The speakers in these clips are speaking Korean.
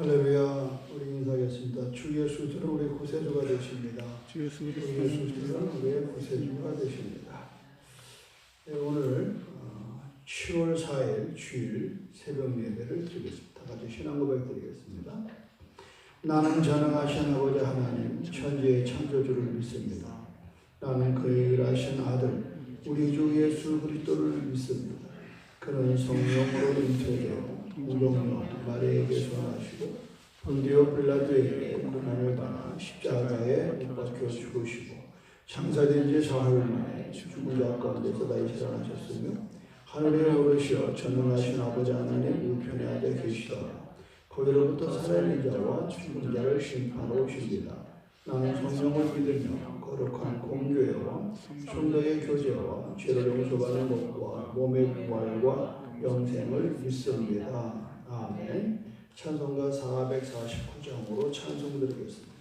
할렐루야. 우리 인사하겠습니다. 주 예수는 우리 구세주가 되십니다. 주 예수는 우리의 구세주가 되십니다. 네, 오늘 7월 4일 주일 새벽 예배를 드리겠습니다. 다 같이 신앙 고백 드리겠습니다. 나는 전능하신 아버지 하나님 천지의 창조주를 믿습니다. 나는 그의 일하신 아들 우리 주 예수 그리스도를 믿습니다. 그는 성령으로 잉태되어 무동력 마리아에게서 나시고 본디오 빌라도에게 고난을 받아 십자가에 못 박혀 죽으시고 장사된 지 사흘 만에 죽은 자 가운데서 다시 살아나셨으며 하늘에 오르시어 전능하신 아버지 하나님 우편에 앉아 계시더라. 거기로부터 살아있는 자와 죽은 자를 심판하러 오십니다. 나는 성령을 믿으며 거룩한 공교회와 성도의 교제와 죄를 용서받는 것과 몸의 부활과 영생을 믿습니다. 아멘. 찬송가 449장으로 찬송 드리겠습니다.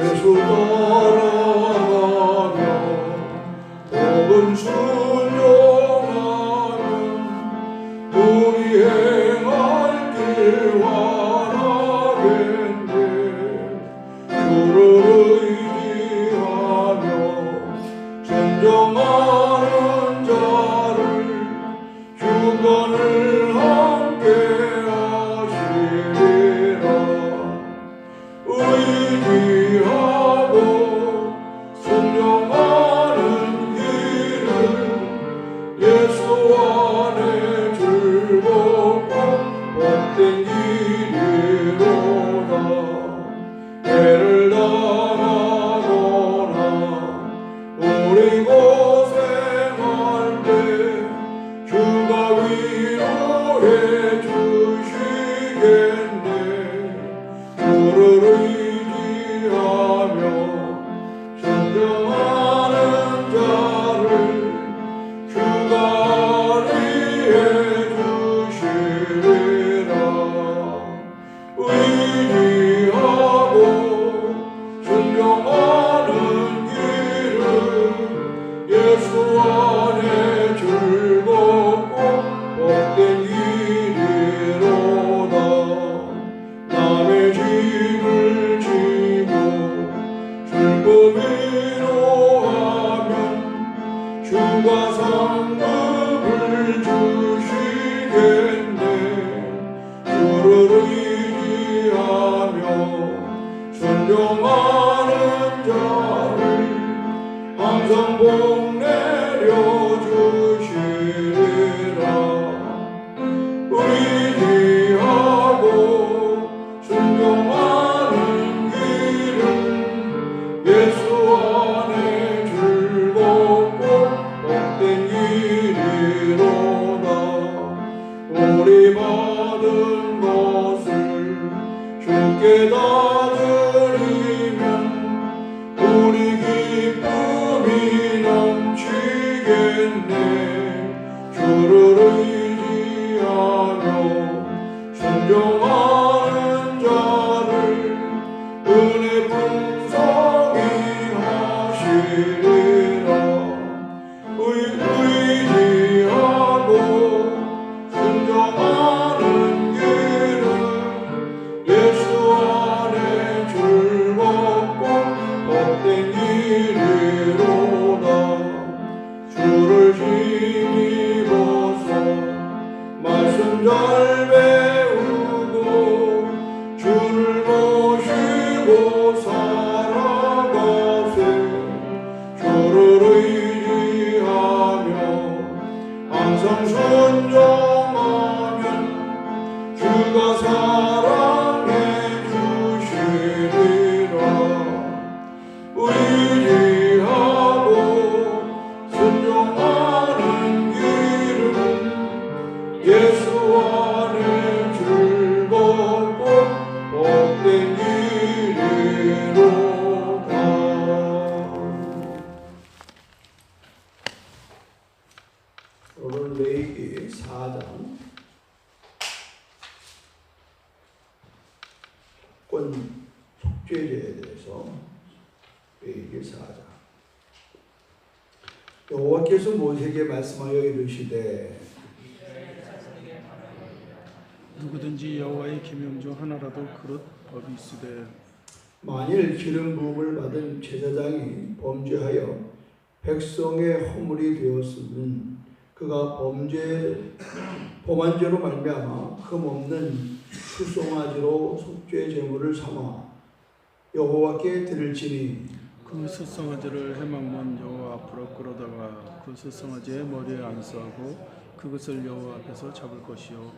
예수 따라가며 복음 순종하면 우리 행할 길 환하겠네. 주를 의지하며 순종하는 자를 주권을 함께 하시리라. 의지하고 순종하는 길은 예수 안에 즐겁고 복된 길이로다. 해를 당하거나 우리 고생할 때 주가 위로해 주시겠네. 주를 의지하며 순종하는 자를 주가 안위해 주시리라. 의지하고 순종하는 길은 예수 안에 즐겁고 복된 길이로다. 남의 짐을 지고 슬픔이로 하면 주가 상급을 주시겠네. 주를 의지하며 순종하는 자를 항상 복 내려 주시리라. 의지하고 순종하는 길은 예수 안에 즐겁고 복된 길이로다. 우리 받은 것을 주께 다 드리면 우리 기쁨이 넘치겠네. 주를 의지하며 순종하는 자를 은혜 풍성히 하시리라. 의지하고 순종하는 길은 예수 안에 즐겁고 복된 길이로다. 주를 힘입어서 말씀 잘 배우고 주를 모시고 살아가세. 주를 의지하며 항상 순종하면 주가 사랑해 주시리라. 의지하고 순종하는 길은 예수 안에 즐겁고 복된 길이로다. 오늘 레위기 4장 속죄제에 대해서 회개를 사하자. 여호와께서 모세에게 말씀하여 이르시되 누구든지 여호와의 계명 중 하나라도 그릇 법이 있으되 만일 기름 부음을 받은 제사장이 범죄하여 백성의 허물이 되었으면 그가 범한 죄로 말미암아 흠없는 수송아지로 속죄 제물을 삼아 여호와께 드릴지니 그 수송아지를 해망문 여호와 앞으로 끌어다가 그 수송아지의 머리에 안수하고 그것을 여호와 앞에서 잡을 것이요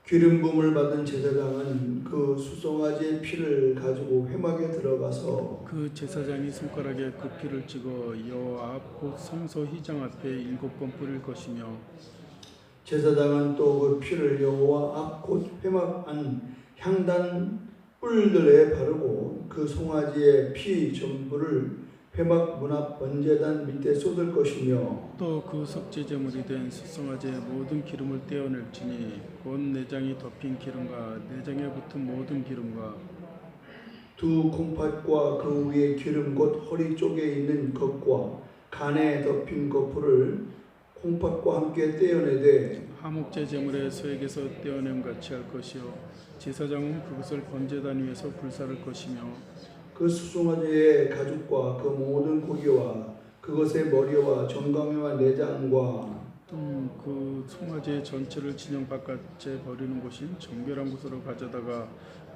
기름 부음을 받은 제사장은 그 수송아지의 피를 가지고 회막에 들어가서 그 제사장이 손가락에 그 피를 찍어 여호와 앞 곧 성소 휘장 앞에 7번 뿌릴 것이며 제사장은 또 그 피를 여호와 앞 곧 회막 안 향단 뿔들에 바르고 그 송아지의 피 전부를 회막 문 앞 번제단 밑에 쏟을 것이며 또 그 속죄제물이 된 수송아지의 모든 기름을 떼어낼지니 곧 내장이 덮인 기름과 내장에 붙은 모든 기름과 두 콩팥과 그 위에 기름 곧 허리 쪽에 있는 것과 간에 덮인 것풀을 콩팥과 함께 떼어내되 화목제 제물의 소액에서 떼어냄 같이 할 것이요 제사장은 그것을 번제단 위에서 불사를 것이며 그 수송아지의 가죽과 그 모든 고기와 그것의 머리와 정강이와 내장과 그 송아지의 전체를 진영 바깥에 버리는 곳인 정결한 곳으로 가져다가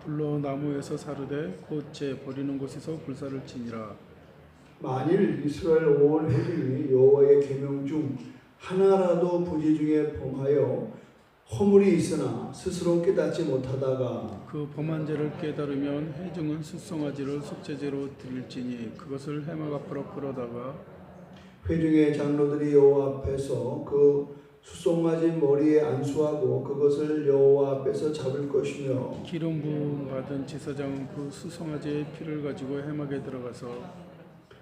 불로 나무에서 사르되 곧 제 버리는 곳에서 불사를 지니라. 만일 이스라엘 온 회중이 여호와의 계명 중 하나라도 부지 중에 범하여 허물이 있으나 스스로 깨닫지 못하다가 그 범한 죄를 깨달으면 회중은 수송아지를 속죄제로 드릴지니 그것을 해막 앞으로 끌어다가 회중의 장로들이 여호와 앞에서 그 수송아지 머리에 안수하고 그것을 여호와 앞에서 잡을 것이며 기름 부음 받은 제사장은 그 수송아지의 피를 가지고 해막에 들어가서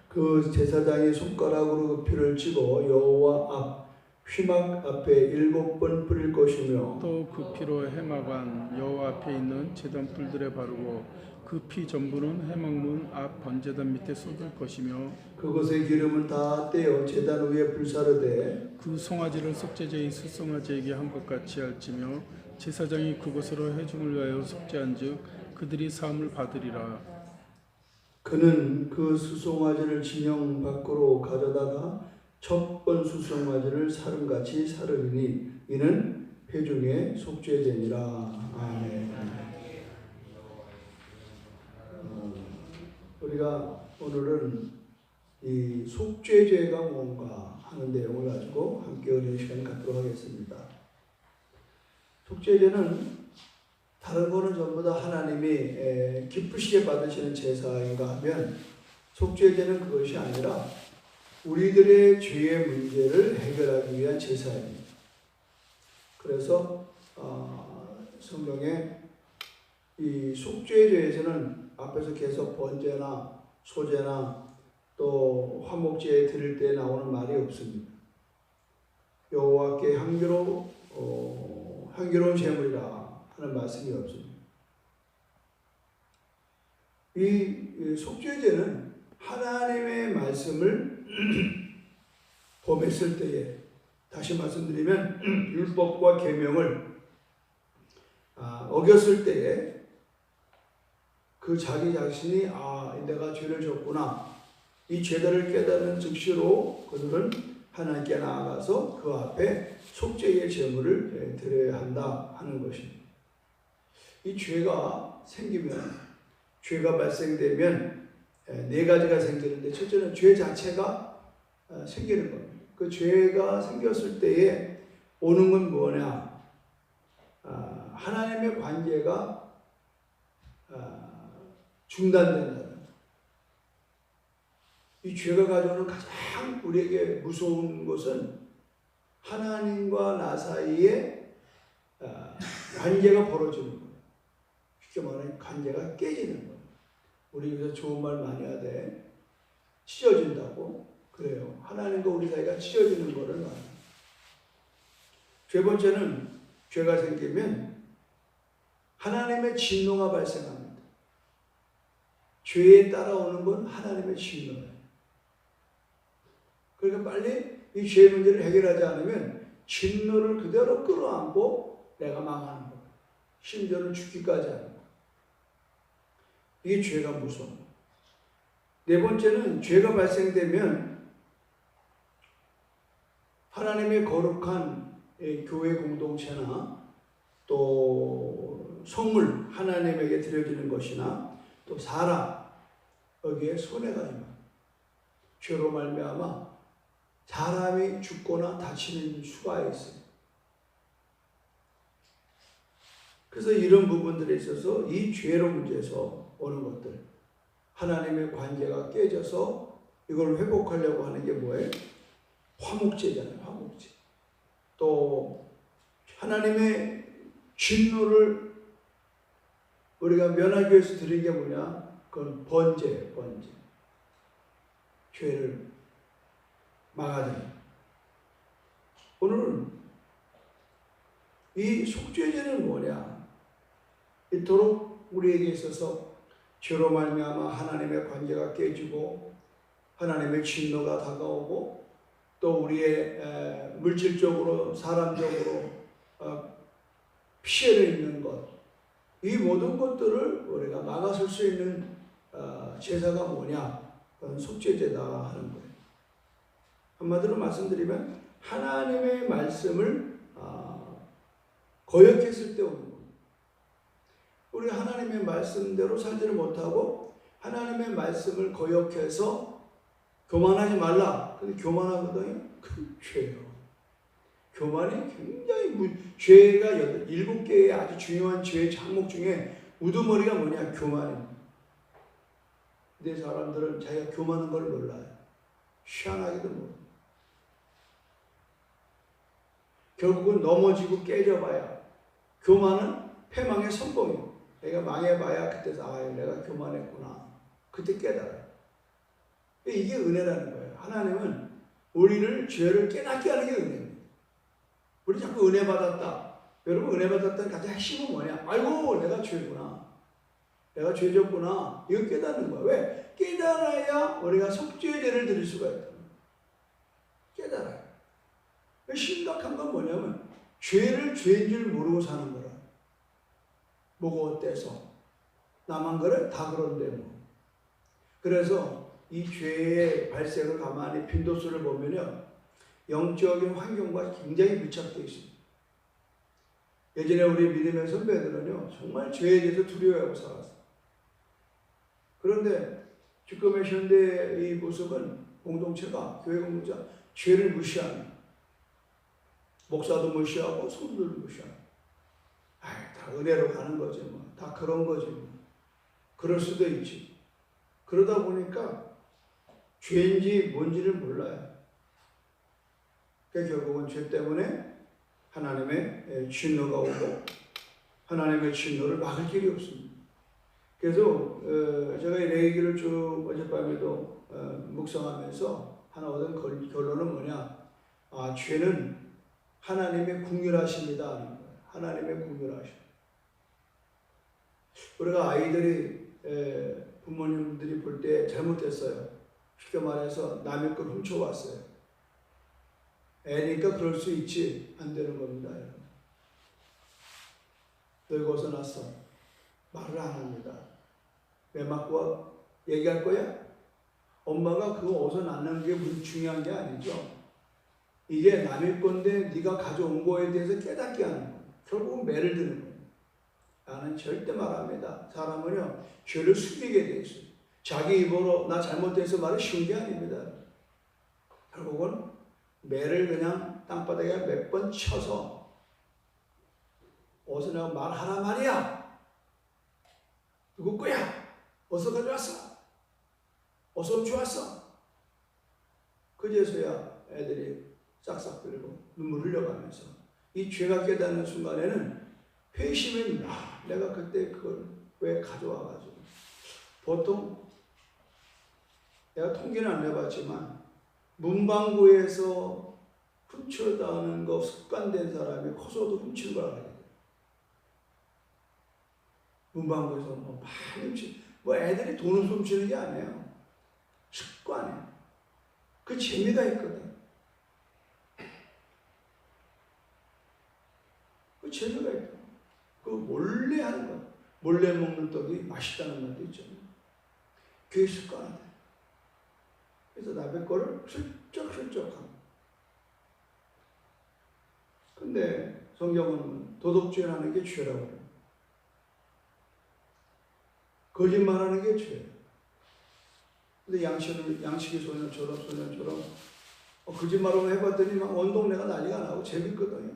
그 제사장이 손가락으로 그 피를 찍어 여호와 앞 휘막 앞에 7번 뿌릴 것이며 또 그 피로 해막 안 여호와 앞에 있는 제단 뿔들에 바르고 그 피 전부는 해막문 앞 번제단 밑에 쏟을 것이며 그것의 기름은 다 떼어 제단 위에 불사르되 그 송아지를 속죄제의 수송아지에게 한 것 같이 할지며 제사장이 그것으로 회중을 위하여 속죄한즉 그들이 사함을 받으리라. 그는 그 수송아지를 진영 밖으로 가져다가 첫 번 수송아지를 사름같이 사르리니 이는 회중의 속죄제니라. 아멘. 우리가 오늘은 이 속죄제가 뭔가 하는 내용을 가지고 함께 은혜 시간 갖도록 하겠습니다. 속죄제는 다른 거는 전부 다 하나님이 기쁘시게 받으시는 제사인가 하면 속죄제는 그것이 아니라 우리들의 죄의 문제를 해결하기 위한 제사입니다. 그래서 성경에 이 속죄제에서는 앞에서 계속 번제나 소제나 또 화목제에 드릴 때 나오는 말이 없습니다. 여호와께 향기로운 제물이라 하는 말씀이 없습니다. 이 속죄제는 하나님의 말씀을 범했을 때에 다시 말씀드리면 율법과 계명을 어겼을 때에 그 자기 자신이 내가 죄를 졌구나 이 죄들을 깨달은 즉시로 그들은 하나님께 나아가서 그 앞에 속죄의 제물을 드려야 한다 하는 것입니다. 이 죄가 생기면 죄가 발생되면 네 가지가 생기는데 첫째는 죄 자체가 생기는 겁니다. 그 죄가 생겼을 때에 오는 건 뭐냐? 하나님의 관계가 중단된다는 거예요. 이 죄가 가져오는 가장 우리에게 무서운 것은 하나님과 나 사이에 관계가 벌어지는 거예요. 쉽게 말하면 관계가 깨지는 거예요. 우리 여기서 좋은 말 많이 하되 찢어진다고 그래요. 하나님과 우리 사이가 찢어지는 거를 말해요. 세 번째는 죄가 생기면 하나님의 진노가 발생합니다. 죄에 따라오는 건 하나님의 진노예요. 그러니까 빨리 이 죄 문제를 해결하지 않으면 진노를 그대로 끌어안고 내가 망하는 거예요. 심지어는 죽기까지 하는 거예요. 이게 죄가 무서운 거예요. 네 번째는 죄가 발생되면 하나님의 거룩한 교회 공동체나 또 성물 하나님에게 드려지는 것이나 또 사람 여기에 손해가 있는 죄로 말미암아 사람이 죽거나 다치는 수가 있어요. 그래서 이런 부분들에 있어서 이 죄로 문제에서 오는 것들 하나님의 관계가 깨져서 이걸 회복하려고 하는 게 뭐예요? 화목제잖아요. 화목제. 또 하나님의 진노를 우리가 면하기 위해서 드린 게 뭐냐? 그건 번제예요. 번제. 죄를 막아드리는. 오늘은 이 속죄제는 뭐냐? 이토록 우리에게 있어서 죄로 말미암아 하나님의 관계가 깨지고 하나님의 진노가 다가오고 또 우리의 물질적으로 사람적으로 피해를 입는 것, 이 모든 것들을 우리가 막아설 수 있는 제사가 뭐냐? 그건 속죄제다 하는 거예요. 한마디로 말씀드리면 하나님의 말씀을 거역했을 때 오는 겁니다. 우리 하나님의 말씀대로 살지를 못하고 하나님의 말씀을 거역해서 교만하지 말라. 근데 교만하거든요. 그 죄예요. 교만이 굉장히 죄가 7개의 아주 중요한 죄의 장목 중에 우두머리가 뭐냐? 교만입니다. 근데 사람들은 자기가 교만한 걸 몰라요. 희한하게도 몰라요. 결국은 넘어지고 깨져봐야 교만은 패망의 선봉이에요. 내가 망해봐야 그때서 내가 교만했구나. 그때 깨달아요. 이게 은혜라는 거예요. 하나님은 우리를 죄를 깨닫게 하는 게 은혜입니다. 우리 자꾸 은혜 받았다. 여러분 은혜 받았다는 가장 핵심은 뭐냐? 아이고 내가 죄구나. 내가 죄졌구나. 이거 깨닫는 거야. 왜? 깨달아야 우리가 속죄제를 드릴 수가 있다. 깨달아요. 심각한 건 뭐냐면 죄를 죄인 줄 모르고 사는 거라. 뭐가 어때서 남한 거를 다 그런데 뭐. 그래서 이 죄의 발생을 가만히 빈도수를 보면요, 영적인 환경과 굉장히 밀착되어 있습니다. 예전에 우리 믿음의 선배들은요 정말 죄에 대해서 두려워하고 살았어요. 그런데 지금의 현대의 이 모습은 공동체가, 교회 공동체가 죄를 무시합니다. 목사도 무시하고 성도들도 무시하고, 다 은혜로 가는 거지 뭐, 다 그런 거지 뭐. 그럴 수도 있지. 그러다 보니까 죄인지 뭔지를 몰라요. 그러니까 결국은 죄 때문에 하나님의 진노가 오고 하나님의 진노를 막을 길이 없습니다. 그래서 제가 이 얘기를 쭉 어젯밤에도 묵상하면서 하나 얻은 결론은 뭐냐? 죄는 하나님의 궁휼하심이다 하는 거예요. 하나님의 궁휼하심. 우리가 아이들이 부모님들이 볼 때 잘못했어요. 쉽게 말해서 남의 걸 훔쳐왔어요. 애니까 그럴 수 있지. 안 되는 겁니다. 너희가 어디서 났어? 말을 안 합니다. 왜 맞고 얘기할 거야? 엄마가 그거 어디서 났는 게 중요한 게 아니죠. 이게 남의 건데 네가 가져온 거에 대해서 깨닫게 하는 거예요. 결국은 매를 드는 거예요. 나는 절대 말합니다. 사람은요 죄를 숨기게 돼 있어요. 자기 입으로 나 잘못해서 말이 쉬운 게 아닙니다. 결국은 매를 그냥 땅바닥에 몇 번 쳐서 어서 내가 말하라 말이야. 누구 거야? 어디서 가져왔어? 어디서 훔쳐왔어? 그제서야 애들이 싹싹 빌고 눈물 흘려가면서 이 죄가 깨닫는 순간에는 회심이 내가 그때 그걸 왜 가져와가지고. 보통 내가 통계는 안 해봤지만 문방구에서 훔쳐다는 거 습관된 사람이 커서도 훔치는 걸 알아야 돼. 문방구에서 뭐 많이 훔치. 뭐 애들이 돈을 훔치는 게 아니에요. 습관이에요. 그 재미가 있거든. 그 재미가 있거든. 그 몰래 하는 거. 몰래 먹는 떡이 맛있다는 말도 있잖아요. 그게 습관이에요. 그래서 남의 거를 슬쩍슬쩍 하는. 근데 성경은 도덕질하는 게 죄라고 그래요. 거짓말하는 게 죄예요. 근데 양식의 소년처럼 거짓말을 해봤더니 막 온 동네가 난리가 나고 재밌거든요.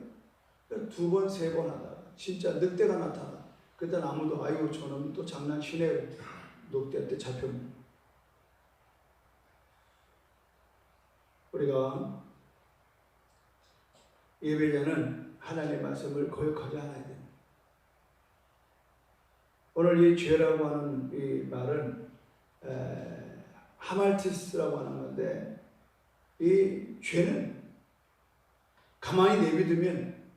두 번, 세 번 하다가 진짜 늑대가 나타나. 그때는 아무도 아이고 저놈 또 장난치네. 늑대한테 잡혀먹는. 우리가 예배자는 하나님의 말씀을 거역하지 않아야 됩니다. 오늘 이 죄라고 하는 이 말은 하말티스라고 하는 건데, 이 죄는 가만히 내비두면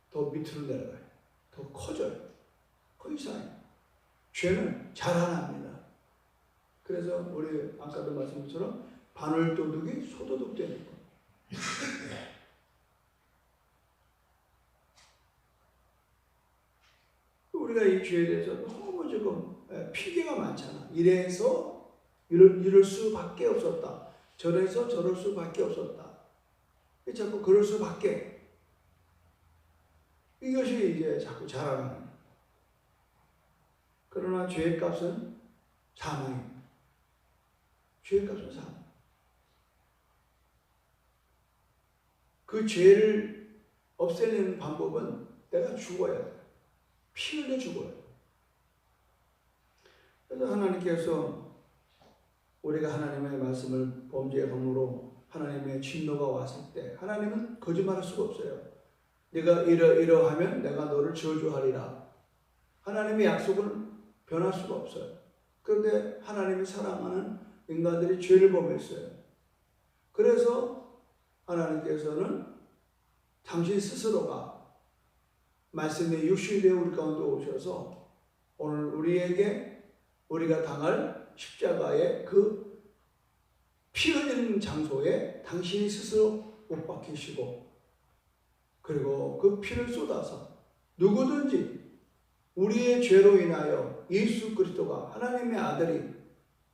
더 밑으로 내려가요. 더 커져요. 그 이상해요. 죄는 자라납니다. 그래서 우리 아까도 말씀한 것처럼 바늘도둑이 소도둑 되는 거예요. 우리가 이 죄에 대해서 너무 지금 핑계가 많잖아. 이래서 이럴 수밖에 없었다. 저래서 저럴 수밖에 없었다. 자꾸 그럴 수밖에. 이것이 이제 자꾸 자라나는 거예요. 그러나 죄의 값은 사망입니다. 죄의 값은 사망. 그 죄를 없애는 방법은 내가 죽어야 돼. 피 흘려 죽어요. 그래서 하나님께서 우리가 하나님의 말씀을 범죄함으로 하나님의 진노가 왔을 때 하나님은 거짓말할 수가 없어요. 네가 이러하면 내가 너를 저주하리라. 하나님의 약속은 변할 수가 없어요. 그런데 하나님이 사랑하는 인간들이 죄를 범했어요. 그래서 하나님께서는 당신 스스로가 말씀의 육신이 되어 우리 가운데 오셔서 오늘 우리에게 우리가 당할 십자가의 그 피 흘리는 장소에 당신이 스스로 못 박히시고, 그리고 그 피를 쏟아서 누구든지 우리의 죄로 인하여 예수 그리스도가 하나님의 아들이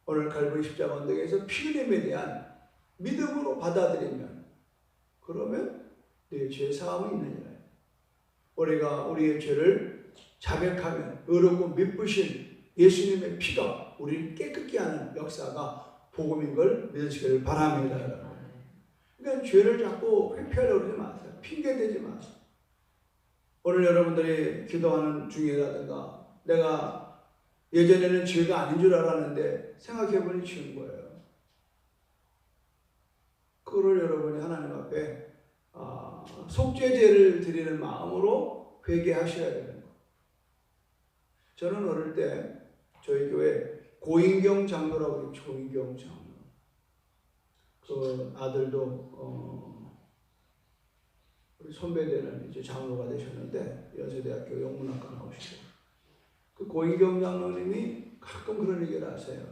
오늘 갈보리 십자가 언덕에서 피 흘림에 대한 믿음으로 받아들이면, 그러면 내 죄 사함이 있느니라. 우리가 우리의 죄를 자백하면 의롭고 미쁘신 예수님의 피가 우리를 깨끗게 하는 역사가 복음인 걸 믿으시기를 바랍니다. 그러니까 죄를 자꾸 회피하려고 그러지 마세요. 핑계대지 마세요. 오늘 여러분들이 기도하는 중이라든가 내가 예전에는 죄가 아닌 줄 알았는데 생각해보니 죄인 거예요. 그걸 여러분이 하나님 앞에 속죄제를 드리는 마음으로 회개하셔야 되는 거예요. 저는 어릴 때 저희 교회 고인경 장로라고 그러죠. 고인경 장로. 그 아들도 우리 선배되는 이제 장로가 되셨는데 연세대학교 영문학과 나오시고, 그 고인경 장로님이 가끔 그런 얘기를 하세요.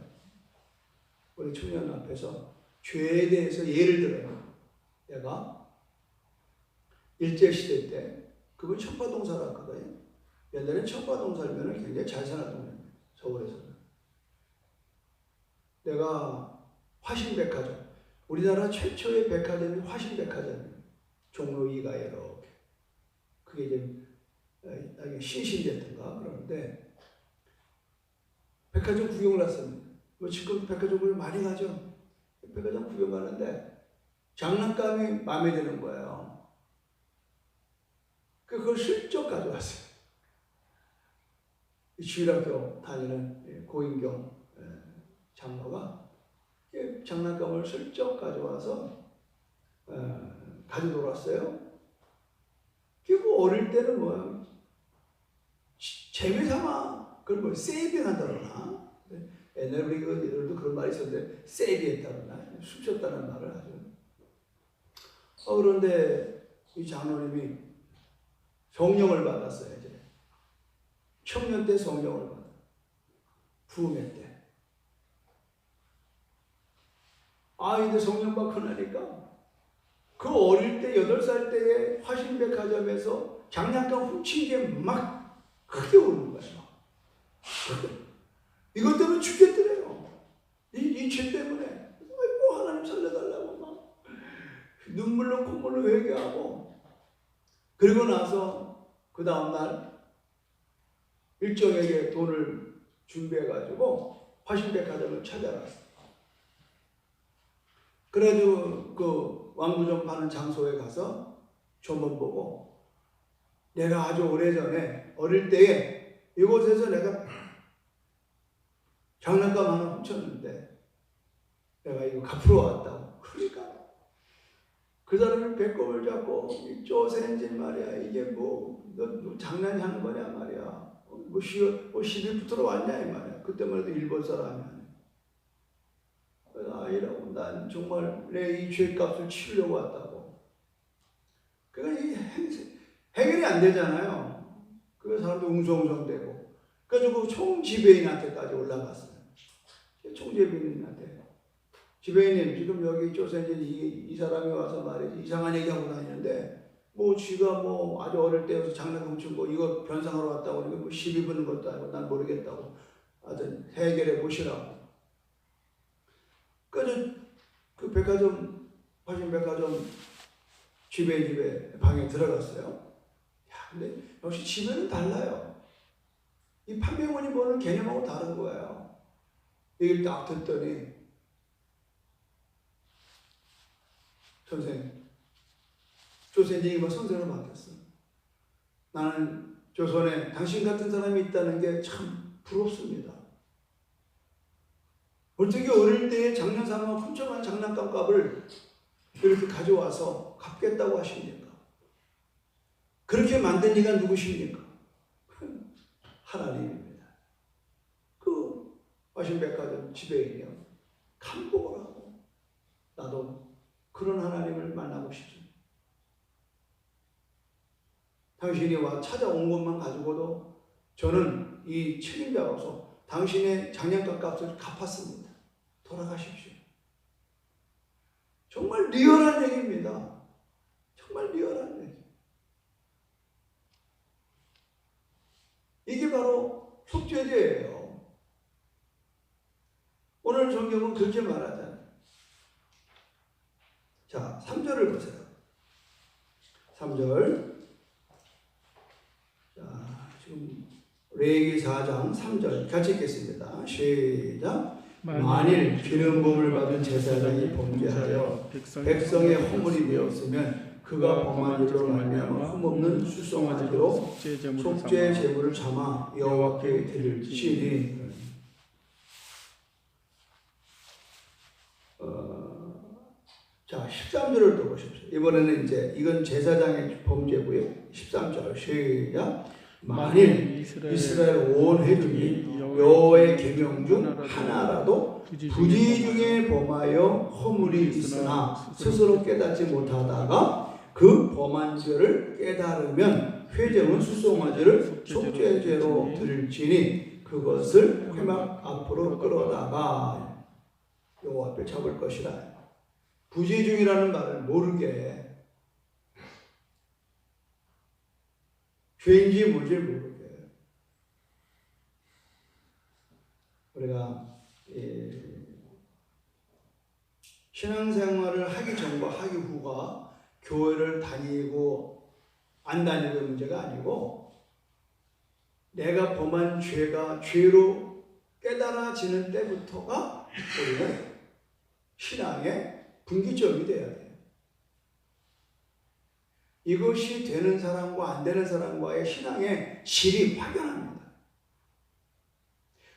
우리 청년 앞에서 죄에 대해서 예를 들어요. 내가 일제시대 때 그분 청파동 살았거든요. 옛날에 청파동 살면 굉장히 잘 살았던 거예요. 서울에서는. 내가 화신백화점, 우리나라 최초의 백화점이 화신백화점이에요. 종로 2가에 이렇게. 그게 이제 신신제인가 그러는데 백화점 구경을 갔습니다. 뭐 지금 백화점 구경 많이 가죠. 백화점 구경 가는데 장난감이 마음에 드는 거예요. 그걸 슬쩍 가져왔어요. 주일학교 다니는 고인경 장로가 장난감을 슬쩍 가져와서 가지고 놀았어요. 그리고 어릴 때는 뭐야, 재미삼아 그걸 뭐 세이빙한다 그러나, 옛날에 우리도 그런 말이 있었는데 세이빙했다 그러나, 숨쉬었다는 말을 하죠. 그런데 이 장로님이 성령을 받았어요. 이제 청년 때 성령을 받았어요. 부흥했대. 이제 성령 받고 나니까 그 어릴 때 8살 때에 화신백화점에서 장난감 훔친 게 막 크게 오는 거예요. 이것 때문에 죽겠더래요. 이 죄 때문에. 아이고 하나님 살려달라고 막 눈물로 콧물로 회개하고, 그리고 나서 그 다음날 일정에게 돈을 준비해가지고 화신백화점을 찾아갔어요. 그래가지고 그 왕구점 파는 장소에 가서 조문 보고, 내가 아주 오래전에 어릴 때에 이곳에서 내가 장난감 하나 훔쳤는데 내가 이거 갚으러 왔다고. 그러니까 그 사람이 배꼽을 잡고 쪼센진 말이야. 이게 너 장난이 하는 거냐 말이야. 시비부터 왔냐 이 말이야. 그때만 해도 일본 사람이야. 아니라고. 난 정말 내 이 죄값을 치려고 왔다고. 그러니까 이 해결이 안 되잖아요. 그 사람도 웅성웅성대고. 그래가지고 총지배인한테까지 올라갔어요. 총지배인한테. 지배인님, 지금 여기 쪼센진 이 사람이 와서 말이지 이상한 얘기하고 다니는데 쥐가 아주 어릴 때부터 장난감 훔친 거 이거 변상하러 왔다고 그러니까 시비 부는 것도 아니고 난 모르겠다고. 하여튼 해결해 보시라고. 그래서 그 백화점, 화신백화점 지배인 집에 방에 들어갔어요. 근데 역시 지배는 달라요. 이 판매원이 보는 개념하고 다른 거예요. 얘기를 딱 듣더니, 선생님, 조선인이 선생으로 맡겼어. 나는 조선에 당신 같은 사람이 있다는 게 참 부럽습니다. 어떻게 어릴 때에 장난삼아 훔쳐간 장난감 값을 이렇게 가져와서 갚겠다고 하십니까? 그렇게 만든 이가 누구십니까? 하나님입니다. 그 화신백화점 지배인이요. 감복을 하고, 나도 그런 하나님을 만나고 싶습니다. 당신이 와 찾아온 것만 가지고도 저는 이 책임자로서 당신의 장난감 값을 갚았습니다. 돌아가십시오. 정말 리얼한 얘기입니다. 정말 리얼한 얘기. 이게 바로 속죄제예요. 오늘 성경은 그렇게 말하잖아요. 자, 3절을 보세요. 3절. 자, 지금 레위기 4장 3절 같이 읽겠습니다. 시작. 만일 기름부음을 받은 제사장이 범죄하여 백성의 허물이 되었으면 그가 범한 일로 말미암아 흠없는 수송아지로 속죄 제물을 삼아 여호와께 드릴지니. 자, 13절을 또 보십시오. 이번에는 이제 이건 제사장의 범죄고요. 13절 시작. 만일 이스라엘 온 회중이 여호와의 계명 중 하나라도 부지 중에 범하여 허물이 있으나 스스로 깨닫지 못하다가 그 범한 죄를 깨달으면 회중은 수송아지를 속죄제로 드릴지니 그것을 회막 앞으로 끌어다가 여호와 앞에 잡을 것이라. 부지 중이라는 말을 모르게, 죄인지 뭔지 모르게. 우리가 신앙생활을 하기 전과 하기 후가 교회를 다니고 안 다니고의 문제가 아니고, 내가 범한 죄가 죄로 깨달아지는 때부터가 우리는 신앙의 분기점이 돼야 돼요. 이것이 되는 사람과 안 되는 사람과의 신앙의 질이 확연합니다.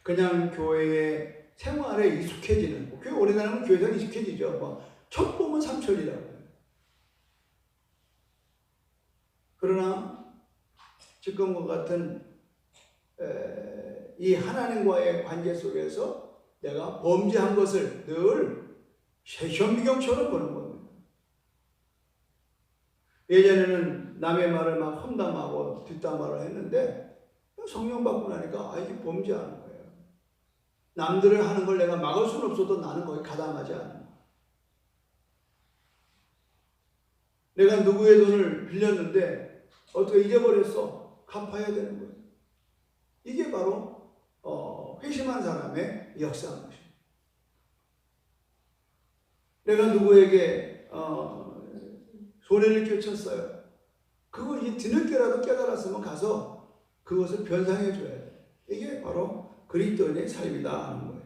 그냥 교회의 생활에 익숙해지는, 교회 오래 다니면 교회에 익숙해지죠. 첫 보면 삼천이라고 해요. 그러나 지금과 같은 이 하나님과의 관계 속에서 내가 범죄한 것을 늘 현미경처럼 보는 겁니다. 예전에는 남의 말을 막 험담하고 뒷담화를 했는데 성령 받고 나니까 이게 범죄하는 거예요. 남들을 하는 걸 내가 막을 수는 없어도 나는 거기 가담하지 않아. 내가 누구의 돈을 빌렸는데 어떻게 잊어버렸어? 갚아야 되는 거예요. 이게 바로 회심한 사람의 역사인 것입니다. 내가 누구에게 손해를 끼쳤어요. 그거 이 뒤늦게라도 깨달았으면 가서 그것을 변상해 줘야 돼. 이게 바로 그리스도인의 삶이다 하는 거예요.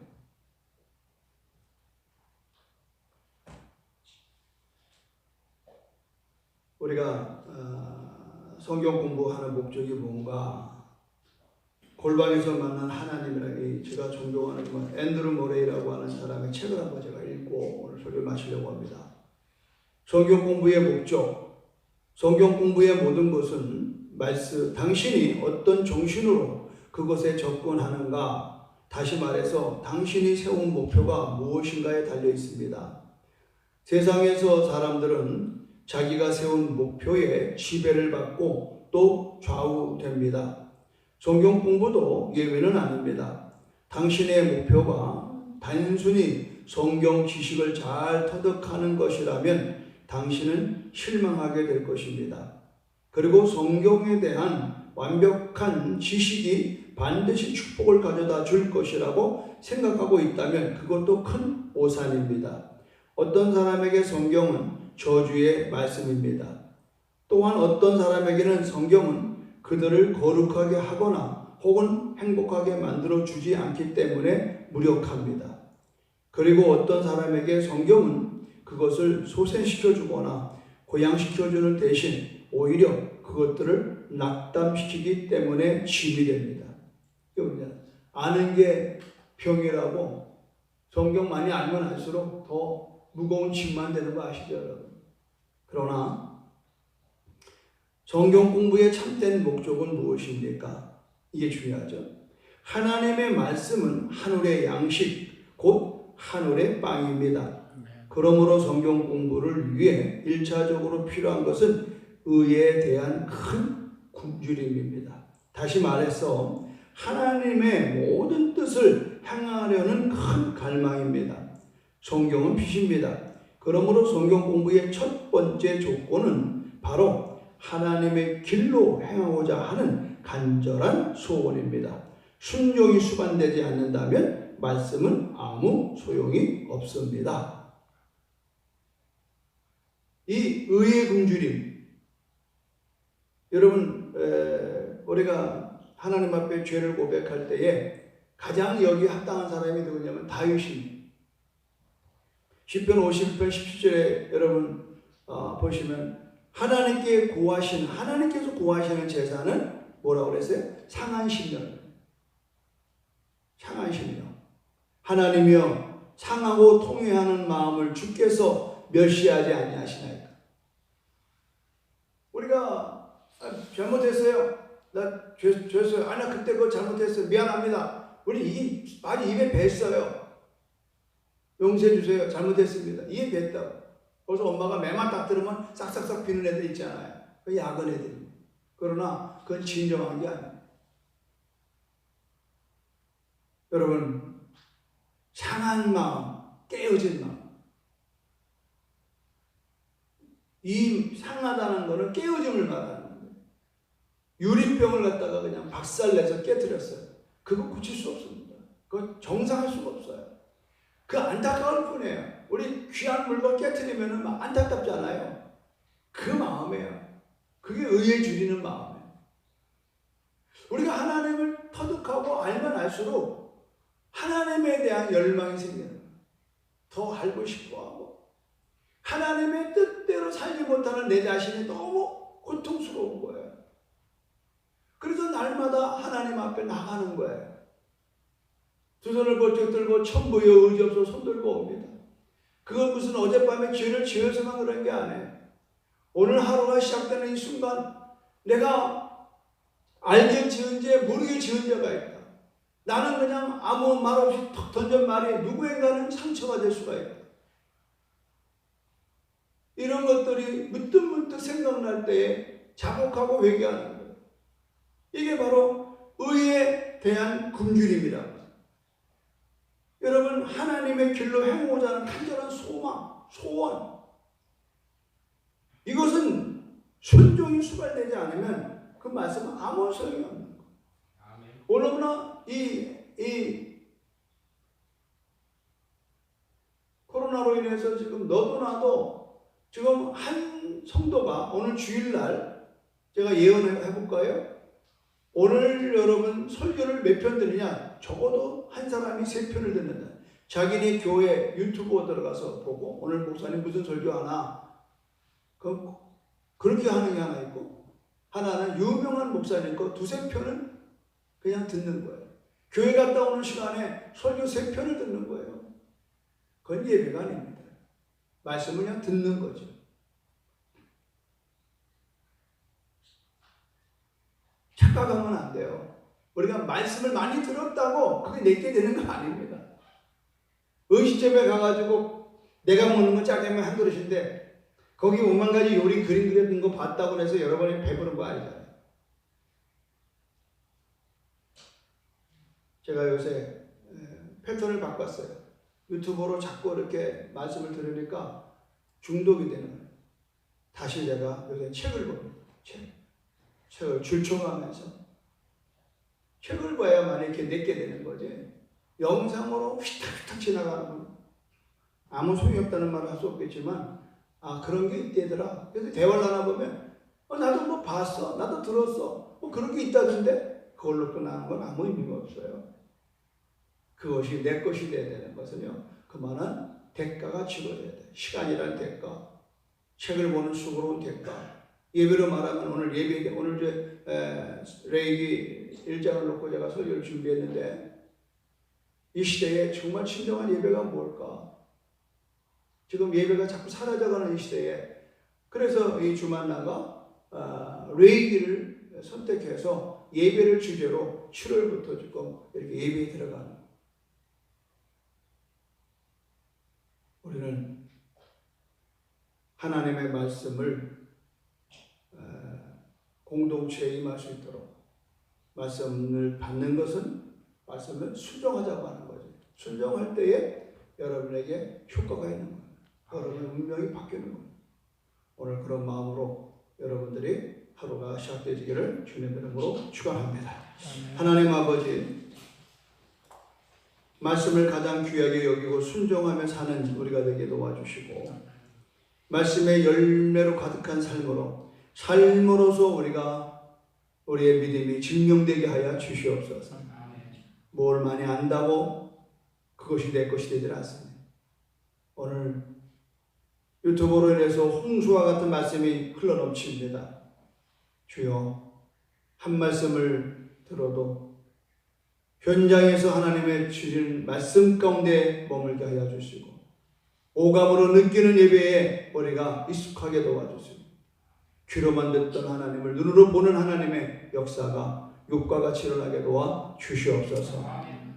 우리가 성경 공부하는 목적이 뭔가, 골방에서 만난 하나님이라는, 제가 존경하는 앤드루 모레이라고 하는 사람의 책을 한번 제가 읽고 오늘 소리를 마치려고 합니다. 성경 공부의 목적, 성경 공부의 모든 것은 당신이 어떤 정신으로 그것에 접근하는가, 다시 말해서 당신이 세운 목표가 무엇인가에 달려 있습니다. 세상에서 사람들은 자기가 세운 목표에 지배를 받고 또 좌우됩니다. 성경 공부도 예외는 아닙니다. 당신의 목표가 단순히 성경 지식을 잘 터득하는 것이라면 당신은 실망하게 될 것입니다. 그리고 성경에 대한 완벽한 지식이 반드시 축복을 가져다 줄 것이라고 생각하고 있다면 그것도 큰 오산입니다. 어떤 사람에게 성경은 저주의 말씀입니다. 또한 어떤 사람에게는 성경은 그들을 거룩하게 하거나 혹은 행복하게 만들어 주지 않기 때문에 무력합니다. 그리고 어떤 사람에게 성경은 그것을 소생시켜 주거나 고양시켜 주는 대신 오히려 그것들을 낙담시키기 때문에 짐이 됩니다. 아는 게 병이라고, 성경 많이 알면 알수록 더 무거운 짐만 되는 거 아시죠, 여러분? 그러나 성경 공부의 참된 목적은 무엇입니까? 이게 중요하죠. 하나님의 말씀은 하늘의 양식, 곧 하늘의 빵입니다. 그러므로 성경 공부를 위해 1차적으로 필요한 것은 의에 대한 큰 굶주림입니다. 다시 말해서 하나님의 모든 뜻을 행하려는 큰 갈망입니다. 성경은 빛입니다. 그러므로 성경 공부의 첫 번째 조건은 바로 하나님의 길로 행하고자 하는 간절한 소원입니다. 순종이 수반되지 않는다면 말씀은 아무 소용이 없습니다. 이 의의 굶주림, 여러분, 우리가 하나님 앞에 죄를 고백할 때에 가장 여기 합당한 사람이 누구냐면 다윗입니다. 시편 51편 17절에 여러분 보시면 하나님께서 구하시는 제사는 뭐라고 그랬어요? 상한 심령. 하나님이여 상하고 통회하는 마음을 주께서 멸시하지 아니하시나이까. 우리가 잘못했어요. 나 죄했어요. 나 그때 그거 잘못했어요. 미안합니다. 우리 많이 입에 뱄어요. 용서해 주세요. 잘못했습니다. 입에 뱄다고. 그래서 엄마가 매만 딱 들으면 싹싹싹 비는 애들 있잖아요. 그 야근 애들. 그러나 그건 진정한 게 아니에요. 여러분, 상한 마음, 깨어진 마음. 이 상하다는 거는 깨어짐을 말하는 거예요. 유리병을 갖다가 그냥 박살내서 깨뜨렸어요. 그거 고칠 수 없습니다. 그거 정상할 수가 없어요. 그 안타까울 뿐이에요. 우리 귀한 물건 깨뜨리면 막 안타깝지 않아요? 그 마음이에요. 그게 의에 줄이는 마음이에요. 우리가 하나님을 터득하고 알면 알수록 하나님에 대한 열망이 생기는 거예요. 더 알고 싶어하고 하나님의 뜻대로 살지 못하는 내 자신이 너무 고통스러운 거예요. 그래서 날마다 하나님 앞에 나가는 거예요. 두 손을 번쩍 들고 천부여 의지 없어 손 들고 옵니다. 그건 무슨 어젯밤에 죄를 지어서만 그런 게 아니에요. 오늘 하루가 시작되는 이 순간 내가 알게 지은 죄, 모르게 지은 죄가 있다. 나는 그냥 아무 말 없이 턱 던진 말이 누구에게는 상처가 될 수가 있다. 이런 것들이 문득문득 생각날 때에 자복하고 회개하는 거예요. 이게 바로 의에 대한 굶주림이라고. 여러분 하나님의 길로 행하고자 하는 간절한 소망, 소원, 이것은 순종이 수발되지 않으면 그 말씀은 아무 소용이 없는 거예요. 오너무나 이 코로나로 인해서 지금 너도 나도 지금 한 성도가 오늘 주일날 제가 예언해 볼까요? 오늘 여러분 설교를 몇 편 듣느냐? 적어도 한 사람이 3편을 듣는다. 자기네 교회 유튜브 들어가서 보고 오늘 목사님 무슨 설교하나? 그렇게 하는 게 하나 있고, 하나는 유명한 목사님 거 2-3편을 그냥 듣는 거예요. 교회 갔다 오는 시간에 설교 3편을 듣는 거예요. 그건 예배가 아닙니다. 말씀을 그냥 듣는 거죠. 착각하면 안 돼요. 우리가 말씀을 많이 들었다고 그게 내게 되는 거 아닙니다. 음식점에 가가지고 내가 먹는 건 짜장면 한 그릇인데 거기 5만 가지 요리 그림 그려진 거 봤다고 해서 여러분이 배부른 거 아니잖아요. 제가 요새 패턴을 바꿨어요. 유튜브로 자꾸 이렇게 말씀을 들으니까 중독이 되는 거예요. 다시 제가 요새 책을 봅니다. 책을 줄쳐가면서 책을 봐야만 이렇게 내게 되는 거지. 영상으로 휘탁휘탁 지나가는 건 아무 소용이 없다는 말을 할 수 없겠지만 그런 게 있대더라. 그래서 대화를 나눠보면 나도 뭐 봤어, 나도 들었어, 뭐 그런 게 있다던데 그걸로 끝나는 건 아무 의미가 없어요. 그것이 내 것이 돼야 되는 것은요, 그만한 대가가 치러져야 돼. 시간이라는 대가, 책을 보는 수고로운 대가. 예배로 말하면 오늘 예배, 오늘 레이기 1장을 놓고 제가 설교를 준비했는데 이 시대에 정말 진정한 예배가 뭘까? 지금 예배가 자꾸 사라져가는 이 시대에, 그래서 이 주만나가 레이기를 선택해서 예배를 주제로 7월부터 지금 이렇게 예배에 들어가는 거예요. 우리는 하나님의 말씀을 공동체에 임할 수 있도록, 말씀을 받는 것은 말씀을 순종하자고 하는 거죠. 순종할 때에 여러분에게 효과가 있는 거예요. 여러분의 운명이 바뀌는 거예요. 오늘 그런 마음으로 여러분들이 하루가 시작되기를 주님의 이름으로 축원합니다. 하나님 아버지, 말씀을 가장 귀하게 여기고 순종하며 사는 우리가 되게 도와주시고, 말씀의 열매로 가득한 삶으로서 우리의 믿음이 증명되게 하여 주시옵소서. 뭘 많이 안다고 그것이 내 것이 되질 않습니다. 오늘 유튜브로 인해서 홍수와 같은 말씀이 흘러넘칩니다. 주여, 한 말씀을 들어도 현장에서 하나님의 주신 말씀 가운데 머물게 하여 주시고, 오감으로 느끼는 예배에 우리가 익숙하게 도와주시고, 귀로만 듣던 하나님을 눈으로 보는 하나님의 역사가 육과 같이 일어나게 도와 주시옵소서.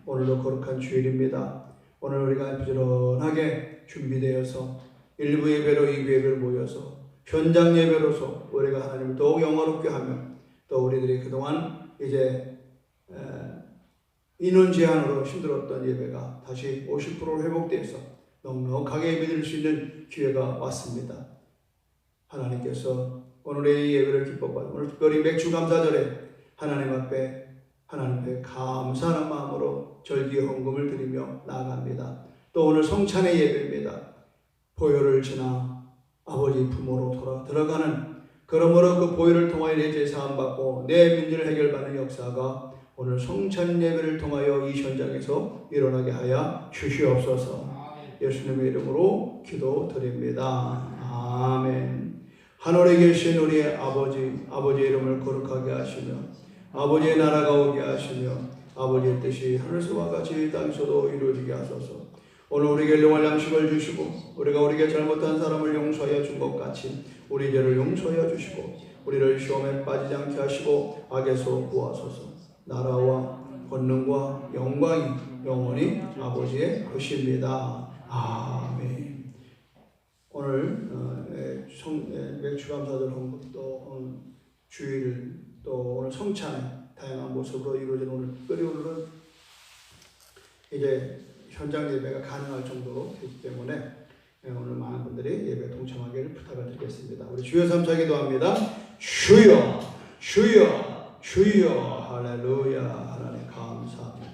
오늘도 거룩한 주일입니다. 오늘 우리가 부지런하게 준비되어서 1부 예배로 2부 예배를 모여서 현장 예배로서 우리가 하나님을 더욱 영화롭게 하며, 또 우리들이 그동안 이제 인원 제한으로 힘들었던 예배가 다시 50% 회복돼서 넉넉하게 예배드릴 수 있는 기회가 왔습니다. 하나님께서 오늘의 예배를 기뻐하고, 오늘 특별히 맥주 감사절에 하나님 앞에 감사하는 마음으로 절기 헌금을 드리며 나아갑니다. 또 오늘 성찬의 예배입니다. 보혈을 지나 아버지 품으로 들어가는, 그러므로 그 보혈을 통하여 내 죄 사함 받고 내 문제를 해결받는 역사가 오늘 성찬 예배를 통하여 이 현장에서 일어나게 하여 주시옵소서. 예수님의 이름으로 기도드립니다. 아멘. 하늘에 계신 우리의 아버지의 이름을 거룩하게 하시며 아버지의 나라가 오게 하시며 아버지의 뜻이 하늘에서와 같이 땅에서도 이루어지게 하소서. 오늘 우리에게 일용할 양식을 주시고 우리가 우리에게 잘못한 사람을 용서하여 준 것 같이 우리 죄를 용서하여 주시고 우리를 시험에 빠지지 않게 하시고 악에서 구하소서. 나라와 권능과 영광이 영원히 아버지의 것입니다. 아멘. 오늘 맥주감사절 헌금도 주일 또 오늘 성찬의 다양한 모습으로 이루어진 오늘 특별히 오늘은 이제 현장 예배가 가능할 정도로 되기 때문에 오늘 많은 분들이 예배 동참하기를 부탁을 드리겠습니다. 우리 주여 삼사 기도합니다. 주여 주여 주여 할렐루야. 하나님 감사합니다.